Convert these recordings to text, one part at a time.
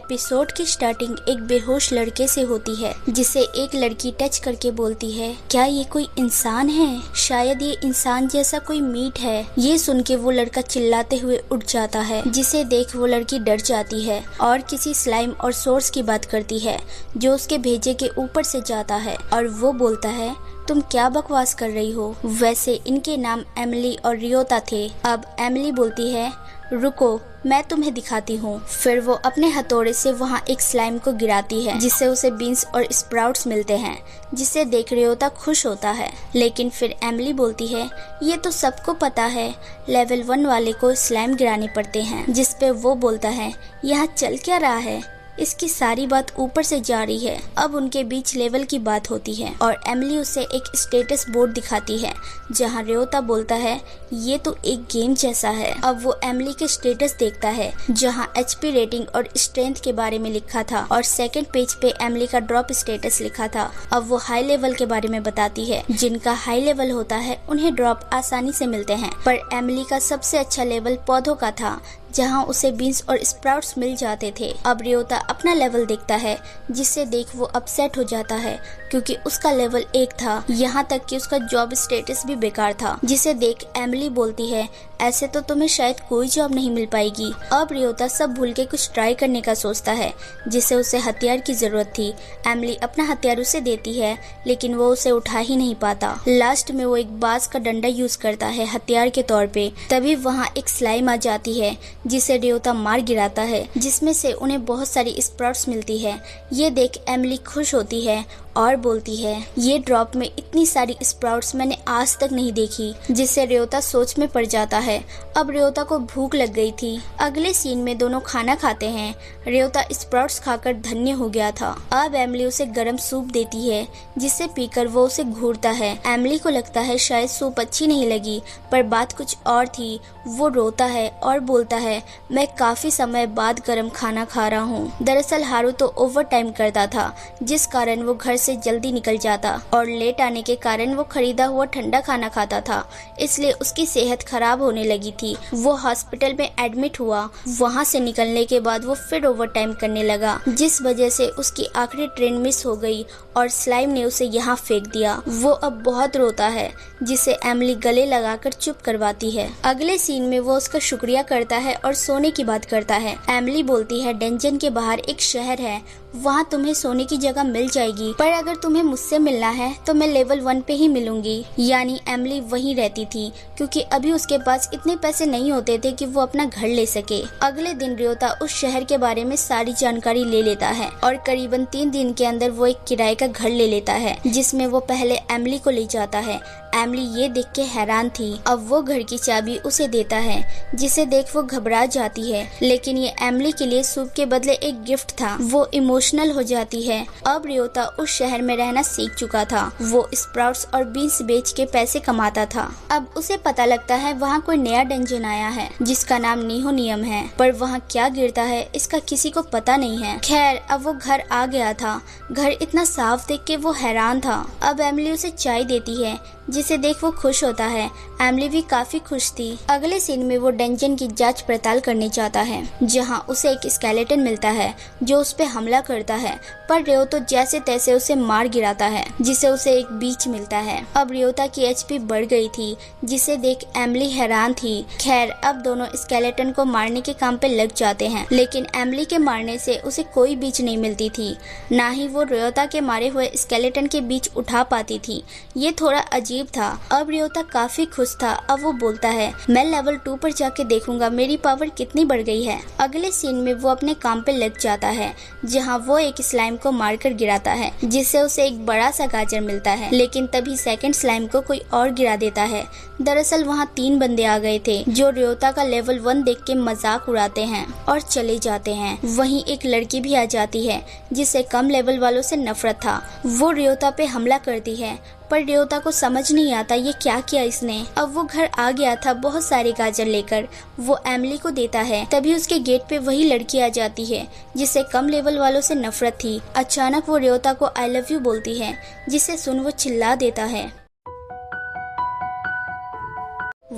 Episode की starting एक बेहोश लड़के से होती है जिसे एक लड़की टच करके बोलती है, क्या ये कोई इंसान है? शायद ये इंसान जैसा कोई मीट है। ये सुन के वो लड़का चिल्लाते हुए उठ जाता है, जिसे देख वो लड़की डर जाती है और किसी स्लाइम और सोर्स की बात करती है जो उसके भेजे के ऊपर से जाता है और वो बोलता है, तुम क्या बकवास कर रही हो? वैसे इनके नाम एमिली और रियोता थे। अब एमिली बोलती है, रुको मैं तुम्हें दिखाती हूँ। फिर वो अपने हथौड़े से वहाँ एक स्लाइम को गिराती है जिससे उसे बीन्स और स्प्राउट्स मिलते हैं, जिसे देख रियोता खुश होता है। लेकिन फिर एमिली बोलती है, ये तो सबको पता है, लेवल 1 वाले को स्लाइम गिराने पड़ते हैं। जिस पे वो बोलता है, यहाँ चल क्या रहा है? इसकी सारी बात ऊपर से जा रही है। अब उनके बीच लेवल की बात होती है और एमिली उसे एक स्टेटस बोर्ड दिखाती है जहां रियोता बोलता है, ये तो एक गेम जैसा है। अब वो एमिली के स्टेटस देखता है जहां एचपी रेटिंग और स्ट्रेंथ के बारे में लिखा था और सेकंड पेज पे एमिली का ड्रॉप स्टेटस लिखा था। अब वो हाई लेवल के बारे में बताती है। जिनका हाई लेवल होता है उन्हें ड्रॉप आसानी से मिलते हैं, पर एमिली का सबसे अच्छा लेवल पौधों का था जहां उसे बीन्स और स्प्राउट्स मिल जाते थे। अब रियोता अपना लेवल देखता है जिसे देख वो अपसेट हो जाता है क्योंकि उसका लेवल 1 था, यहाँ तक कि उसका जॉब स्टेटस भी बेकार था। जिसे देख एमिली बोलती है, ऐसे तो तुम्हें शायद कोई जॉब नहीं मिल पाएगी। अब रियोता सब भूल के कुछ ट्राई करने का सोचता है जिसे उसे हथियार की जरूरत थी। एमिली अपना हथियार उसे देती है लेकिन वो उसे उठा ही नहीं पाता। लास्ट में वो एक बांस का डंडा यूज करता है हथियार के तौर पे। तभी वहाँ एक स्लाइम आ जाती है जिसे रियोता मार गिराता है, जिसमें से उन्हें बहुत सारी स्प्राउट्स मिलती है। ये देख एमिली खुश होती है और बोलती है, ये ड्रॉप में इतनी सारी स्प्राउट्स मैंने आज तक नहीं देखी। जिससे रियोता सोच में पड़ जाता है। अब रियोता को भूख लग गई थी। अगले सीन में दोनों खाना खाते हैं। रियोता स्प्राउट्स खाकर धन्य हो गया था। अब एमिली उसे गर्म सूप देती है जिसे पीकर वो उसे घूरता है। एमिली को लगता है शायद सूप अच्छी नहीं लगी, पर बात कुछ और थी। वो रोता है और बोलता है, मैं काफी समय बाद गर्म खाना खा रहा हूँ। दरअसल हारू तो ओवर टाइम करता था, जिस कारण वो घर से जल्दी निकल जाता और लेट आने के कारण वो खरीदा हुआ ठंडा खाना खाता था, इसलिए उसकी सेहत खराब होने लगी थी। वो हॉस्पिटल में एडमिट हुआ। वहाँ से निकलने के बाद वो फिर ओवर टाइम करने लगा, जिस वजह से उसकी आखिरी ट्रेन मिस हो गई और स्लाइम ने उसे यहाँ फेंक दिया। वो अब बहुत रोता है, जिसे एमिली गले लगाकर चुप करवाती है। अगले सीन में वो उसका शुक्रिया करता है और सोने की बात करता है। एमिली बोलती है, डंजन के बाहर एक शहर है, वहाँ तुम्हें सोने की जगह मिल जाएगी, पर अगर तुम्हें मुझसे मिलना है तो मैं लेवल 1 पे ही मिलूंगी। यानी एमिली वहीं रहती थी क्योंकि अभी उसके पास इतने पैसे नहीं होते थे कि वो अपना घर ले सके। अगले दिन रियोता उस शहर के बारे में सारी जानकारी ले लेता है और करीबन 3 दिन के अंदर वो एक किराए का घर ले लेता है, जिसमें वो पहले एमिली को ले जाता है। एमिली ये देख के हैरान थी। अब वो घर की चाबी उसे देता है, जिसे देख वो घबरा जाती है, लेकिन ये एमिली के लिए सूप के बदले एक गिफ्ट था। वो इमोशनल हो जाती है। अब रियोता उस शहर में रहना सीख चुका था। वो स्प्राउट्स और बीन्स बेच के पैसे कमाता था। अब उसे पता लगता है वहाँ कोई नया डंजन आया है जिसका नाम निहोनियम है, पर वहाँ क्या गिरता है इसका किसी को पता नहीं है। खैर अब वो घर आ गया था। घर इतना साफ देख के वो हैरान था। अब एमिली उसे चाय देती है, जिसे देख वो खुश होता है। एमिली भी काफी खुश थी। अगले सीन में वो डंजन की जांच पड़ताल करने जाता है, जहां उसे एक स्केलेटन मिलता है जो उस पे हमला करता है, पर रियोता जैसे तैसे उसे मार गिराता है, जिसे उसे एक बीच मिलता है। अब रियोता की एचपी बढ़ गई थी, जिसे देख एमिली हैरान थी। खैर अब दोनों स्केलेटन को मारने के काम पे लग जाते हैं, लेकिन एमिली के मारने से उसे कोई बीच नहीं मिलती थी, ना ही वो रियोता के मारे हुए स्केलेटन के बीच उठा पाती थी। ये थोड़ा अजीब था। अब रियोता काफी खुश था। अब वो बोलता है, मैं लेवल 2 पर जाके देखूंगा मेरी पावर कितनी बढ़ गई है। अगले सीन में वो अपने काम पे लग जाता है, जहां वो एक स्लाइम को मारकर गिराता है, जिससे उसे एक बड़ा सा गाजर मिलता है। लेकिन तभी सेकंड स्लाइम को कोई और गिरा देता है। दरअसल वहाँ 3 बंदे आ गए थे जो रियोता का लेवल 1 देख के मजाक उड़ाते हैं और चले जाते हैं। वहीं एक लड़की भी आ जाती है जिसे कम लेवल वालों से नफरत था। वो रियोता पे हमला करती है, पर रियोता को समझ नहीं आता ये क्या किया इसने। अब वो घर आ गया था बहुत सारे गाजर लेकर। वो एमिली को देता है। तभी उसके गेट पे वही लड़की आ जाती है जिसे कम लेवल वालों से नफरत थी। अचानक वो रियोता को आई लव यू बोलती है, जिसे सुन वो चिल्ला देता है।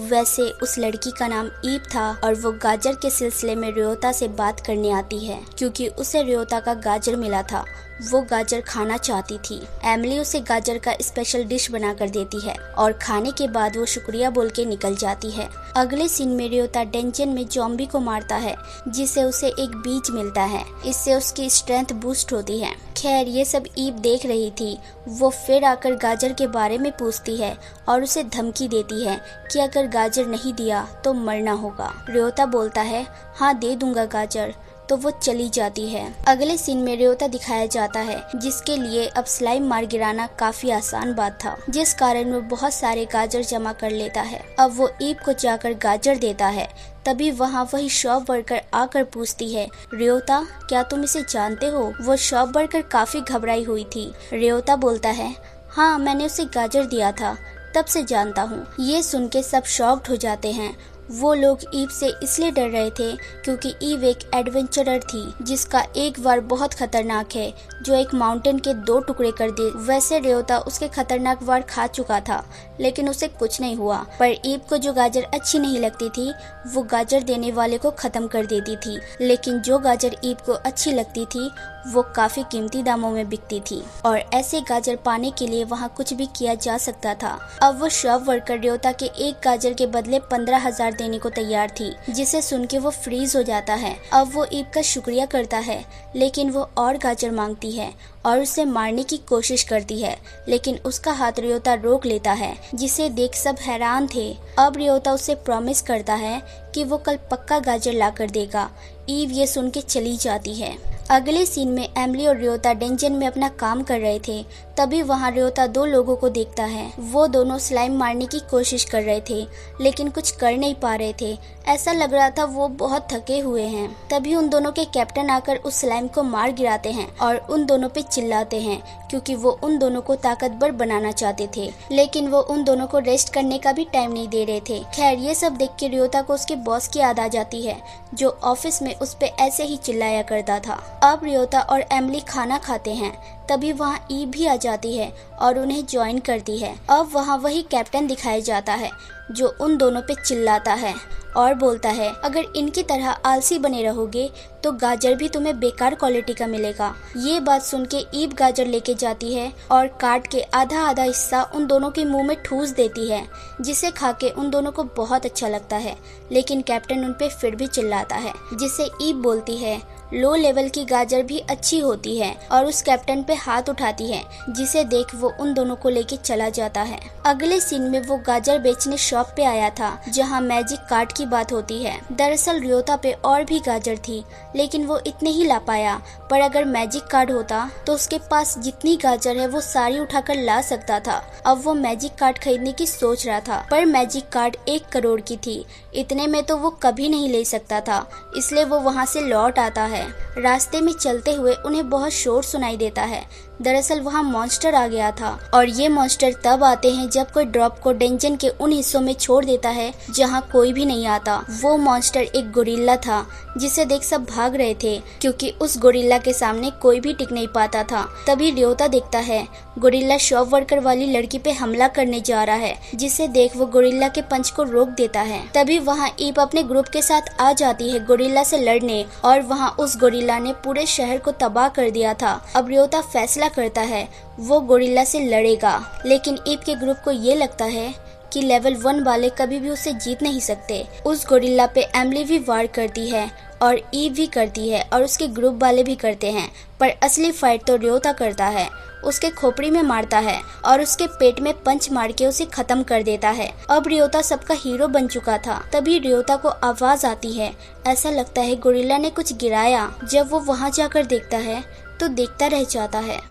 वैसे उस लड़की का नाम ईव था और वो गाजर के सिलसिले में रियोता से बात करने आती है क्योंकि उसे रियोता का गाजर मिला था। वो गाजर खाना चाहती थी। एमिली उसे गाजर का स्पेशल डिश बना कर देती है और खाने के बाद वो शुक्रिया बोल के निकल जाती है। अगले सीन में रियोता डेंजन में ज़ॉम्बी को मारता है जिससे उसे एक बीज मिलता है। इससे उसकी स्ट्रेंथ बूस्ट होती है। खैर ये सब ईव देख रही थी। वो फिर आकर गाजर के बारे में पूछती है और उसे धमकी देती है कि अगर गाजर नहीं दिया तो मरना होगा। रियोता बोलता है हाँ दे दूंगा गाजर, तो वो चली जाती है। अगले सीन में रियोता दिखाया जाता है जिसके लिए अब स्लाइम मार गिराना काफी आसान बात था, जिस कारण वो बहुत सारे गाजर जमा कर लेता है। अब वो ईव को जाकर गाजर देता है। तभी वहाँ वही शॉप वर्कर आकर पूछती है रियोता क्या तुम इसे जानते हो? वो शॉप वर्कर काफी घबराई हुई थी। रियोता बोलता है हाँ मैंने उसे गाजर दिया था, तब से जानता हूँ। ये सुन के सब शॉक्ड हो जाते हैं। वो लोग ईव से इसलिए डर रहे थे क्योंकि ईव एक एडवेंचरर थी जिसका एक वार बहुत खतरनाक है जो एक माउंटेन के 2 टुकड़े कर दे। वैसे रियोता उसके खतरनाक वार खा चुका था लेकिन उसे कुछ नहीं हुआ, पर ईव को जो गाजर अच्छी नहीं लगती थी वो गाजर देने वाले को खत्म कर देती थी। लेकिन जो गाजर ईव को अच्छी लगती थी वो काफी कीमती दामों में बिकती थी और ऐसे गाजर पाने के लिए वहाँ कुछ भी किया जा सकता था। अब वो शॉप वर्कर रियोता के एक गाजर के बदले 15,000 देने को तैयार थी, जिसे सुन के वो फ्रीज हो जाता है। अब वो ईव का शुक्रिया करता है लेकिन वो और गाजर मांगती है और उसे मारने की कोशिश करती है, लेकिन उसका हाथ रियोता रोक लेता है, जिसे देख सब हैरान थे। अब रियोता उसे प्रॉमिस करता है कि वो कल पक्का गाजर ला कर देगा। ईव ये सुन के चली जाती है। अगले सीन में एमिली और रियोता डेंजन में अपना काम कर रहे थे। तभी वहाँ रियोता 2 लोगों को देखता है। वो दोनों स्लाइम मारने की कोशिश कर रहे थे लेकिन कुछ कर नहीं पा रहे थे। ऐसा लग रहा था वो बहुत थके हुए हैं। तभी उन दोनों के कैप्टन आकर उस स्लाइम को मार गिराते हैं और उन दोनों पे चिल्लाते हैं क्योंकि वो उन दोनों को ताकतवर बनाना चाहते थे, लेकिन वो उन दोनों को रेस्ट करने का भी टाइम नहीं दे रहे थे। खैर ये सब देख के रियोता को उसके बॉस की याद आ जाती है जो ऑफिस में उस पे ऐसे ही चिल्लाया करता था। अब रियोता और एमिली खाना खाते हैं। तभी वहाँ ईव भी आ जाती है और उन्हें ज्वाइन करती है। अब वहाँ वही कैप्टन दिखाया जाता है जो उन दोनों पे चिल्लाता है और बोलता है अगर इनकी तरह आलसी बने रहोगे तो गाजर भी तुम्हें बेकार क्वालिटी का मिलेगा। ये बात सुन के ईव गाजर लेके जाती है और काट के आधा आधा हिस्सा उन दोनों के मुंह में ठूस देती है, जिसे खा के उन दोनों को बहुत अच्छा लगता है। लेकिन कैप्टन उन पे फिर भी चिल्लाता है, जिसे ईव बोलती है लो लेवल की गाजर भी अच्छी होती है और उस कैप्टन पे हाथ उठाती है, जिसे देख वो उन दोनों को लेके चला जाता है। अगले सीन में वो गाजर बेचने शॉप पे आया था जहाँ मैजिक कार्ड की बात होती है। दरअसल रियोता पे और भी गाजर थी लेकिन वो इतने ही ला पाया, पर अगर मैजिक कार्ड होता तो उसके पास जितनी गाजर है वो सारी उठाकर ला सकता था। अब वो मैजिक कार्ड खरीदने की सोच रहा था, पर मैजिक कार्ड 1 करोड़ की थी। इतने में तो वो कभी नहीं ले सकता था, इसलिए वो वहाँ से लौट आता है। रास्ते में चलते हुए उन्हें बहुत शोर सुनाई देता है। दरअसल वहाँ मॉन्स्टर आ गया था और ये मॉन्स्टर तब आते हैं जब कोई ड्रॉप को डेंजन के उन हिस्सों में छोड़ देता है जहाँ कोई भी नहीं आता। वो मॉन्स्टर एक गोरिल्ला था, जिसे देख सब भाग रहे थे क्योंकि उस गोरिल्ला के सामने कोई भी टिक नहीं पाता था। तभी रियोता देखता है गोरिल्ला शॉप वर्कर वाली लड़की पे हमला करने जा रहा है, जिसे देख वो गोरिल्ला के पंच को रोक देता है। तभी वहाँ ईव अपने ग्रुप के साथ आ जाती है गोरिल्ला से लड़ने, और वहाँ उस गोरिल्ला ने पूरे शहर को तबाह कर दिया था। अब रियोता फैसला करता है वो गोरिल्ला से लड़ेगा, लेकिन ईव के ग्रुप को ये लगता है कि लेवल 1 वाले कभी भी उसे जीत नहीं सकते। उस गोरिल्ला पे एमिली भी वार करती है और ईव भी करती है और उसके ग्रुप वाले भी करते हैं, पर असली फाइट तो रियोता करता है। उसके खोपड़ी में मारता है और उसके पेट में पंच मार के उसे खत्म कर देता है। अब रियोता सबका हीरो बन चुका था। तभी रियोता को आवाज आती है, ऐसा लगता है गोरिल्ला ने कुछ गिराया। जब वो वहाँ जाकर देखता है तो देखता रह जाता है।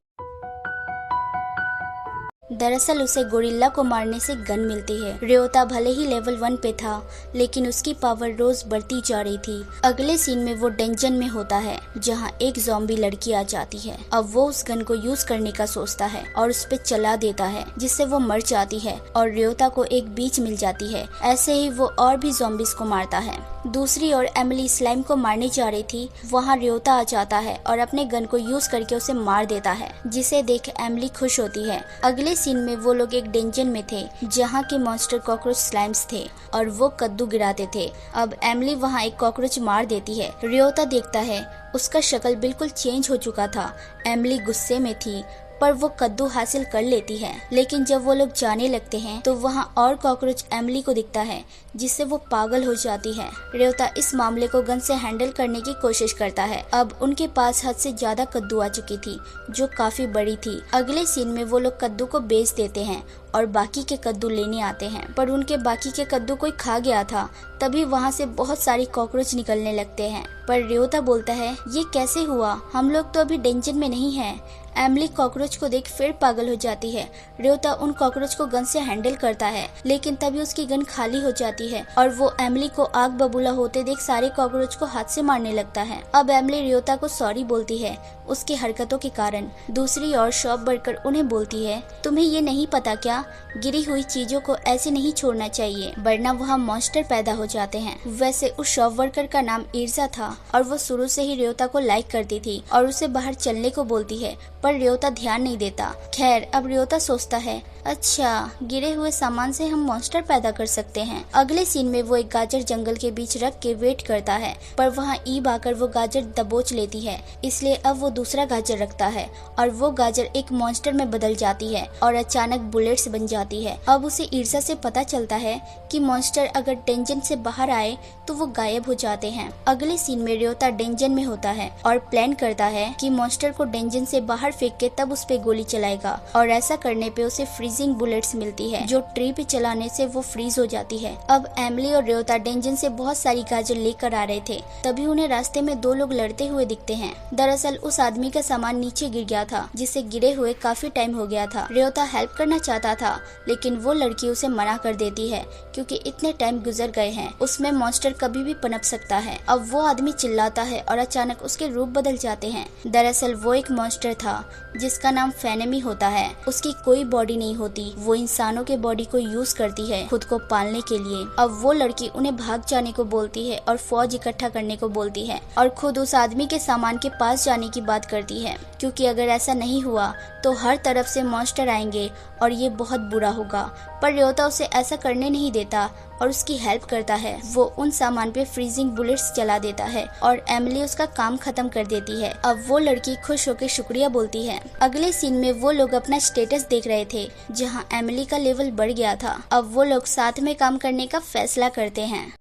दरअसल उसे गोरिल्ला को मारने से गन मिलती है। रियोता भले ही लेवल 1 पे था, लेकिन उसकी पावर रोज बढ़ती जा रही थी। अगले सीन में वो डेंजन में होता है जहां एक ज़ॉम्बी लड़की आ जाती है। अब वो उस गन को यूज करने का सोचता है और उस पे चला देता है, जिससे वो मर जाती है और रियोता को एक बीच मिल जाती है। ऐसे ही वो और भी ज़ॉम्बीज को मारता है। दूसरी ओर एमिली स्लाइम को मारने जा रही थी। वहाँ र्योता आ जाता है और अपने गन को यूज करके उसे मार देता है, जिसे देख एमिली खुश होती है। अगले सीन में वो लोग एक डेंजन में थे जहाँ के मॉन्स्टर कॉकरोच स्लाइम्स थे और वो कद्दू गिराते थे। अब एमिली वहाँ एक कॉकरोच मार देती है। र्योता देखता है उसका शक्ल बिल्कुल चेंज हो चुका था। एमिली गुस्से में थी पर वो कद्दू हासिल कर लेती है। लेकिन जब वो लोग जाने लगते हैं तो वहाँ और कॉकरोच एमिली को दिखता है, जिससे वो पागल हो जाती है। र्योता इस मामले को गन से हैंडल करने की कोशिश करता है। अब उनके पास हद से ज्यादा कद्दू आ चुकी थी, जो काफी बड़ी थी। अगले सीन में वो लोग कद्दू को बेच देते हैं और बाकी के कद्दू लेने आते हैं, पर उनके बाकी के कद्दू कोई खा गया था। तभी वहाँ से बहुत सारी कॉकरोच निकलने लगते हैं, पर र्योता बोलता है ये कैसे हुआ, हम लोग तो अभी डेंजन में नहीं हैं। एमिली कॉकरोच को देख फिर पागल हो जाती है। र्योता उन कॉकरोच को गन से हैंडल करता है, लेकिन तभी उसकी गन खाली हो जाती है और वो एमिली को आग बबूला होते देख सारे कॉकरोच को हाथ से मारने लगता है। अब एमिली र्योता को सॉरी बोलती है उसकी हरकतों के कारण। दूसरी ओर शॉप वर्कर उन्हें बोलती है तुम्हें ये नहीं पता क्या, गिरी हुई चीजों को ऐसे नहीं छोड़ना चाहिए वरना वहाँ मॉन्स्टर पैदा हो जाते हैं। वैसे उस शॉप वर्कर का नाम ईर्जा था और वो शुरू से ही र्योता को लाइक करती थी और उसे बाहर चलने को बोलती है, पर र्योता ध्यान नहीं देता। खैर अब र्योता सोचता है अच्छा, गिरे हुए सामान से हम मॉन्स्टर पैदा कर सकते हैं। अगले सीन में वो एक गाजर जंगल के बीच रख के वेट करता है, पर वहाँ ईब आकर वो गाजर दबोच लेती है। इसलिए अब वो दूसरा गाजर रखता है और वो गाजर एक मॉन्स्टर में बदल जाती है और अचानक बुलेट्स बन जाती है। अब उसे ईर्जा से पता चलता है कि मॉन्स्टर अगर डेंजन से बाहर आए तो वो गायब हो जाते हैं। अगले सीन में र्योता डेंजन में होता है और प्लान करता है कि मॉन्स्टर को डेंजन से बाहर फेंक के तब उस पे गोली चलाएगा और ऐसा करने पे उसे फ्रीजिंग बुलेट्स मिलती है, जो ट्री पे चलाने से वो फ्रीज हो जाती है। अब एमिली और र्योता डेंजन से बहुत सारी गाजर लेकर आ रहे थे, तभी उन्हें रास्ते में दो लोग लड़ते हुए दिखते हैं। दरअसल उस आदमी का सामान नीचे गिर गया था, जिसे गिरे हुए काफी टाइम हो गया था। र्योता हेल्प करना चाहता था, लेकिन वो लड़की उसे मना कर देती है क्योंकि इतने टाइम गुजर गए हैं, उसमें मॉन्स्टर कभी भी पनप सकता है। अब वो आदमी चिल्लाता है और अचानक उसके रूप बदल जाते हैं। दरअसल वो एक मॉन्स्टर था जिसका नाम फेनेमी होता है। उसकी कोई बॉडी नहीं होती, वो इंसानों के बॉडी को यूज करती है खुद को पालने के लिए। अब वो लड़की उन्हें भाग जाने को बोलती है और फौज इकट्ठा करने को बोलती है और खुद उस आदमी के सामान के पास जाने की बात करती है, क्योंकि अगर ऐसा नहीं हुआ तो हर तरफ से मॉन्स्टर आएंगे और ये बहुत बुरा होगा। पर र्योता उसे ऐसा करने नहीं देता और उसकी हेल्प करता है। वो उन सामान पे फ्रीजिंग बुलेट्स चला देता है और एमिली उसका काम खत्म कर देती है। अब वो लड़की खुश होकर शुक्रिया बोलती है। अगले सीन में वो लोग अपना स्टेटस देख रहे थे, जहाँ एमिली का लेवल बढ़ गया था। अब वो लोग साथ में काम करने का फैसला करते हैं।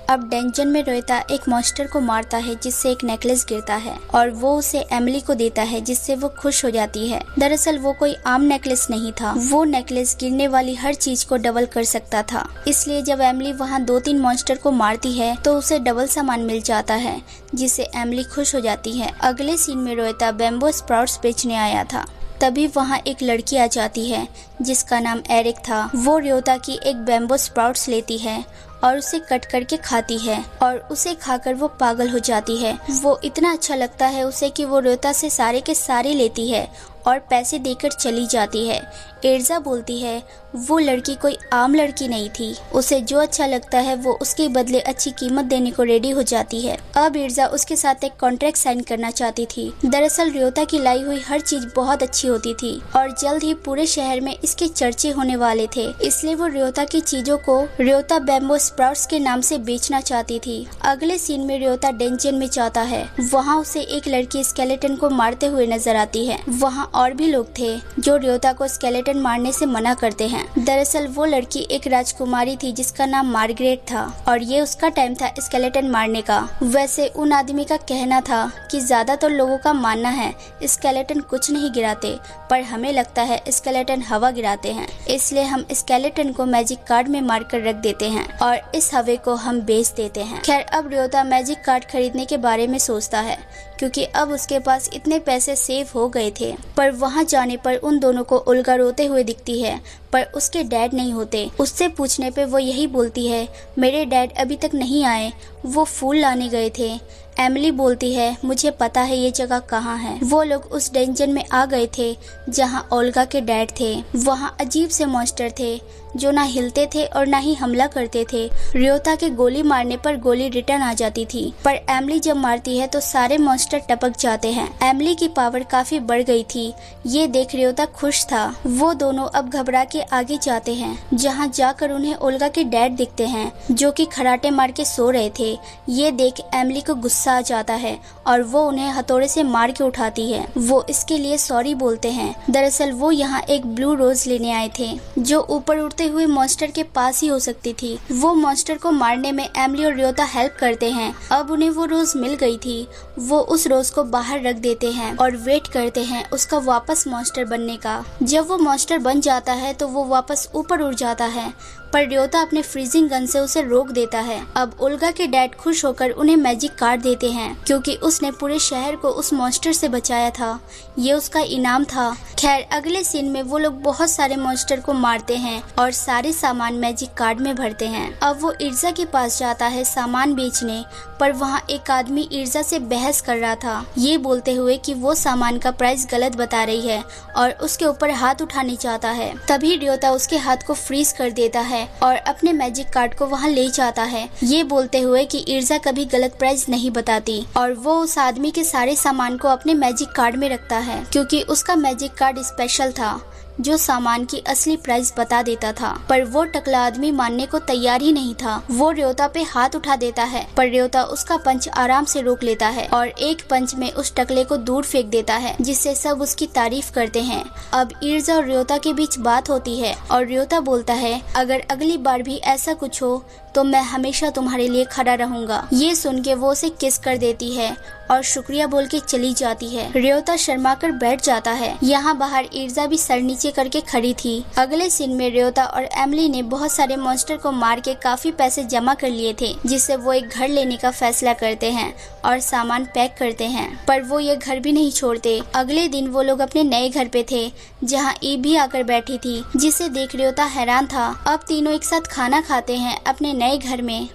अब डेंजन में र्योता एक मॉन्स्टर को मारता है, जिससे एक नेकलेस गिरता है और वो उसे एमिली को देता है, जिससे वो खुश हो जाती है। दरअसल वो कोई आम नेकलेस नहीं था, वो नेकलेस गिरने वाली हर चीज को डबल कर सकता था। इसलिए जब एमिली वहाँ 2-3 मॉन्स्टर को मारती है तो उसे डबल सामान मिल जाता है, जिससे एमिली खुश हो जाती है। अगले सीन में र्योता बैम्बो स्प्राउट्स बेचने आया था, तभी वहाँ एक लड़की आ जाती है जिसका नाम एरिक था। वो र्योता की एक बैम्बो स्प्राउट्स लेती है और उसे कट करके खाती है और उसे खाकर वो पागल हो जाती है। वो इतना अच्छा लगता है उसे कि वो र्योता से सारे के सारे लेती है और पैसे देकर चली जाती है। ईर्जा बोलती है वो लड़की कोई आम लड़की नहीं थी, उसे जो अच्छा लगता है वो उसके बदले अच्छी कीमत देने को रेडी हो जाती है। अब ईर्जा उसके साथ एक कॉन्ट्रैक्ट साइन करना चाहती थी। दरअसल र्योता की लाई हुई हर चीज बहुत अच्छी होती थी और जल्द ही पूरे शहर में इसके चर्चे होने वाले थे, इसलिए वो र्योता की चीजों को र्योता बैम्बो स्प्राउट्स के नाम से बेचना चाहती थी। अगले सीन में र्योता डेंजन में जाता है, वहाँ उसे एक लड़की स्केलेटन को मारते हुए नजर आती है। वहाँ और भी लोग थे जो र्योता को स्केलेटन मारने से मना करते हैं। दरअसल वो लड़की एक राजकुमारी थी जिसका नाम मार्गरेट था और ये उसका टाइम था स्केलेटन मारने का। वैसे उन आदमी का कहना था कि ज्यादातर लोगों का मानना है स्केलेटन कुछ नहीं गिराते, पर हमें लगता है स्केलेटन हवा गिराते हैं, इसलिए हम स्केलेटन को मैजिक कार्ड में मारकर रख देते हैं और इस हवे को हम बेच देते हैं। खैर अब र्योता मैजिक कार्ड खरीदने के बारे में सोचता है, क्योंकि अब उसके पास इतने पैसे सेव हो गए थे। पर वहाँ जाने पर उन दोनों को उल्गा रोते हुए दिखती है, पर उसके डैड नहीं होते। उससे पूछने पे वो यही बोलती है मेरे डैड अभी तक नहीं आए, वो फूल लाने गए थे। एमिली बोलती है मुझे पता है ये जगह कहाँ है। वो लोग उस डेंजन में आ गए थे जहाँ ओल्गा के डैड थे। वहाँ अजीब से मॉन्स्टर थे जो ना हिलते थे और ना ही हमला करते थे। रियोता के गोली मारने पर गोली रिटर्न आ जाती थी, पर एमिली जब मारती है तो सारे मॉन्स्टर टपक जाते हैं। एमिली की पावर काफी बढ़ गई थी। ये देख रियोता खुश था। वो दोनों अब घबरा के आगे जाते हैं, जहाँ जाकर उन्हें ओल्गा के डैड दिखते हैं, जो कि खराटे मार के सो रहे थे। ये देख एमिली को गुस्सा आ जाता है और वो उन्हें हथौड़े से मार के उठाती है। वो इसके लिए सॉरी बोलते हैं। दरअसल वो यहाँ एक ब्लू रोज लेने आए थे, जो ऊपर उड़ते हुए मॉन्स्टर के पास ही हो सकती थी। वो मॉन्स्टर को मारने में एमिली और रियोता हेल्प करते हैं। अब उन्हें वो रोज मिल गई थी। वो उस रोज को बाहर रख देते हैं और वेट करते हैं उसका वापस मॉन्स्टर बनने का। जब वो मॉन्स्टर बन जाता है तो वो वापस ऊपर उड़ जाता है, पर रियोता अपने फ्रीजिंग गन से उसे रोक देता है। अब ओल्गा के डैड खुश होकर उन्हें मैजिक कार्ड देते हैं, क्योंकि उसने पूरे शहर को उस मॉन्स्टर से बचाया था। ये उसका इनाम था। खैर, अगले सीन में वो लोग बहुत सारे मॉन्स्टर को मारते हैं और सारे सामान मैजिक कार्ड में भरते हैं। अब वो इर्जा के पास जाता है सामान बेचने, पर वहाँ एक आदमी इर्जा से बहस कर रहा था, ये बोलते हुए कि वो सामान का प्राइस गलत बता रही है और उसके ऊपर हाथ उठाने चाहता है। तभी रियोता उसके हाथ को फ्रीज कर देता है और अपने मैजिक कार्ड को वहाँ ले जाता है, ये बोलते हुए कि इर्जा कभी गलत प्राइस नहीं बताती। और वो उस आदमी के सारे सामान को अपने मैजिक कार्ड में रखता है, क्योंकि उसका मैजिक कार्ड स्पेशल था, जो सामान की असली प्राइस बता देता था। पर वो टकला आदमी मानने को तैयार ही नहीं था। वो रियोता पे हाथ उठा देता है, पर रियोता उसका पंच आराम से रोक लेता है और एक पंच में उस टकले को दूर फेंक देता है, जिससे सब उसकी तारीफ करते हैं। अब इर्जा और रियोता के बीच बात होती है और रियोता बोलता है, अगर अगली बार भी ऐसा कुछ हो तो मैं हमेशा तुम्हारे लिए खड़ा रहूंगा। ये सुन के वो उसे किस कर देती है और शुक्रिया बोल के चली जाती है। रियोता शर्मा कर बैठ जाता है। यहाँ बाहर इर्जा भी सर नीचे करके खड़ी थी। अगले सीन में रियोता और एमिली ने बहुत सारे मॉन्स्टर को मार के काफी पैसे जमा कर लिए थे, जिससे वो एक घर लेने का फैसला करते हैं और सामान पैक करते हैं। पर वो ये घर भी नहीं छोड़ते। अगले दिन वो लोग अपने नए घर पे थे, जहाँ ईव भी आकर बैठी थी, जिसे देख रियोता हैरान था। अब तीनों एक साथ खाना खाते हैं अपने नए घर में।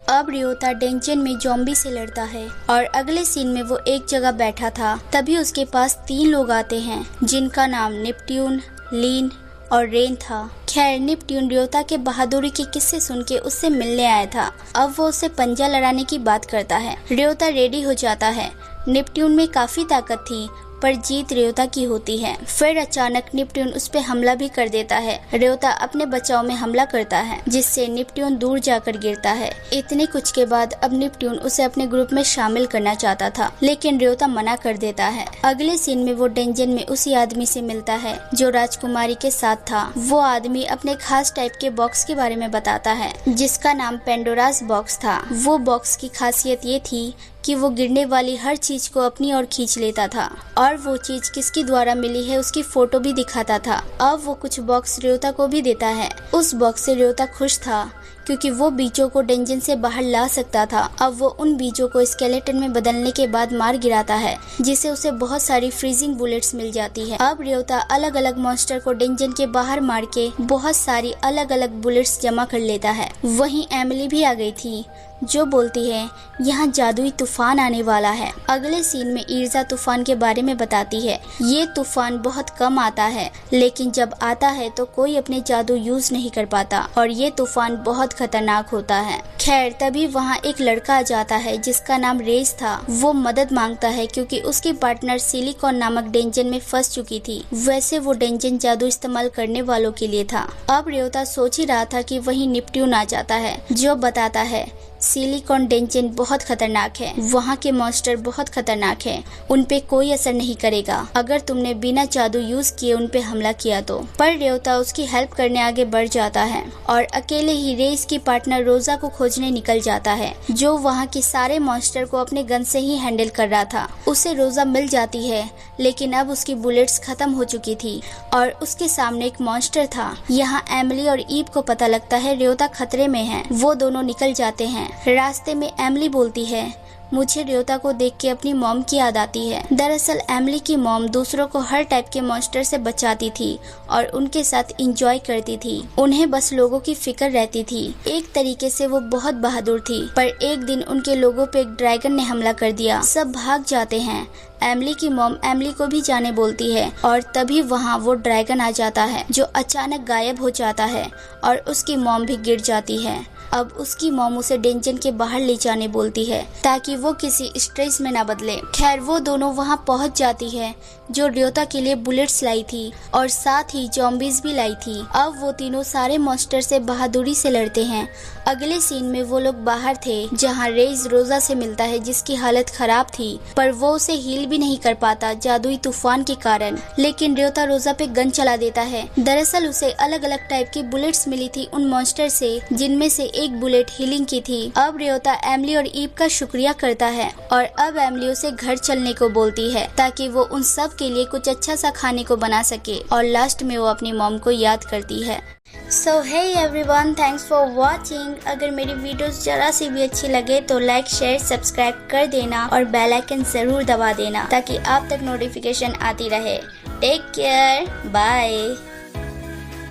अब रियोता डेंजन में ज़ॉम्बी से लड़ता है और अगले सीन में वो एक जगह बैठा था। तभी उसके पास 3 लोग आते हैं, जिनका नाम नेपट्यून, लीन और रेन था। खैर, नेपट्यून रियोता के बहादुरी के किस्से सुन के उससे मिलने आया था। अब वो उससे पंजा लड़ाने की बात करता है। रियोता रेडी हो जाता है। नेपट्यून में काफी ताकत थी, पर जीत रियोता की होती है। फिर अचानक नेपट्यून उस पे हमला भी कर देता है। रियोता अपने बचाव में हमला करता है, जिससे नेपट्यून दूर जाकर गिरता है। इतने कुछ के बाद अब नेपट्यून उसे अपने ग्रुप में शामिल करना चाहता था, लेकिन रियोता मना कर देता है। अगले सीन में वो डेंजन में उसी आदमी से मिलता है जो राजकुमारी के साथ था। वो आदमी अपने खास टाइप के बॉक्स के बारे में बताता है, जिसका नाम पेंडोरास बॉक्स था। वो बॉक्स की खासियत ये थी कि वो गिरने वाली हर चीज को अपनी ओर खींच लेता था और वो चीज किसकी द्वारा मिली है उसकी फोटो भी दिखाता था। अब वो कुछ बॉक्स रियोता को भी देता है। उस बॉक्स से रियोता खुश था, क्योंकि वो बीजों को डेंजन से बाहर ला सकता था। अब वो उन बीजों को स्केलेटन में बदलने के बाद मार गिराता है, जिससे उसे बहुत सारी फ्रीजिंग बुलेट्स मिल जाती है। अब रियोता अलग अलग मॉन्स्टर को डेंजन के बाहर मार के बहुत सारी अलग अलग बुलेट्स जमा कर लेता है। वहीं एमिली भी आ गई थी, जो बोलती है यहाँ जादुई तूफान आने वाला है। अगले सीन में इर्जा तूफान के बारे में बताती है। ये तूफान बहुत कम आता है, लेकिन जब आता है तो कोई अपने जादू यूज नहीं कर पाता और ये तूफान बहुत खतरनाक होता है। खैर, तभी वहाँ एक लड़का आ जाता है जिसका नाम रेज था। वो मदद मांगता है क्योंकि उसकी पार्टनर सिलिकॉन नामक डेंजन में फंस चुकी थी। वैसे वो डेंजन जादू इस्तेमाल करने वालों के लिए था। अब रियोता सोच ही रहा था कि वहीं नेपट्यून आ जाता है, जो बताता है सिलिकॉन डेंजन बहुत खतरनाक है। वहाँ के मॉन्स्टर बहुत खतरनाक है। उन पे कोई असर नहीं करेगा अगर तुमने बिना जादू यूज किए उन पे हमला किया तो। पर रियोता उसकी हेल्प करने आगे बढ़ जाता है और अकेले ही रेस की पार्टनर रोजा को खोजने निकल जाता है, जो वहाँ के सारे मॉन्स्टर को अपने गन से ही हैंडल कर रहा था। उसे रोजा मिल जाती है, लेकिन अब उसकी बुलेट्स खत्म हो चुकी थी और उसके सामने एक मॉन्स्टर था। यहाँ एमिली और ईव को पता लगता है रियोता खतरे में है। वो दोनों निकल जाते हैं। रास्ते में एमिली बोलती है, मुझे रियोता को देख के अपनी मॉम की याद आती है। दरअसल एमिली की मॉम दूसरों को हर टाइप के मॉन्स्टर से बचाती थी और उनके साथ एंजॉय करती थी। उन्हें बस लोगों की फिक्र रहती थी। एक तरीके से वो बहुत बहादुर थी। पर एक दिन उनके लोगों पे एक ड्रैगन ने हमला कर दिया। सब भाग जाते हैं। एमिली की मॉम एमिली को भी जाने बोलती है और तभी वहाँ वो ड्रैगन आ जाता है जो अचानक गायब हो जाता है और उसकी मॉम भी गिर जाती है। अब उसकी मॉम उसे डेंजन के बाहर ले जाने बोलती है ताकि वो किसी स्ट्रेस में ना बदले। खैर वो दोनों वहाँ पहुँच जाती है जो रियोता के लिए बुलेट्स लाई थी और साथ ही ज़ॉम्बीज़ भी लाई थी। अब वो तीनों सारे मॉन्स्टर से बहादुरी से लड़ते हैं। अगले सीन में वो लोग बाहर थे जहाँ रेज रोजा से मिलता है जिसकी हालत खराब थी, पर वो उसे हील भी नहीं कर पाता जादुई तूफान के कारण। लेकिन रियोता रोजा पे गन चला देता है। दरअसल उसे अलग अलग टाइप की बुलेट्स मिली थी उन मॉन्स्टर से, जिनमें से एक बुलेट हीलिंग की थी। अब रियोता एमिली और ईव का शुक्रिया करता है और अब एमिली उसे घर चलने को बोलती है ताकि वो उन सब के लिए कुछ अच्छा सा खाने को बना सके और लास्ट में वो अपनी मॉम को याद करती है। So hey everyone, thanks for watching। अगर मेरी वीडियोस जरा सी भी अच्छी लगे तो लाइक शेयर सब्सक्राइब कर देना और बेल आइकन जरूर दबा देना ताकि आप तक नोटिफिकेशन आती रहे। Take care, bye.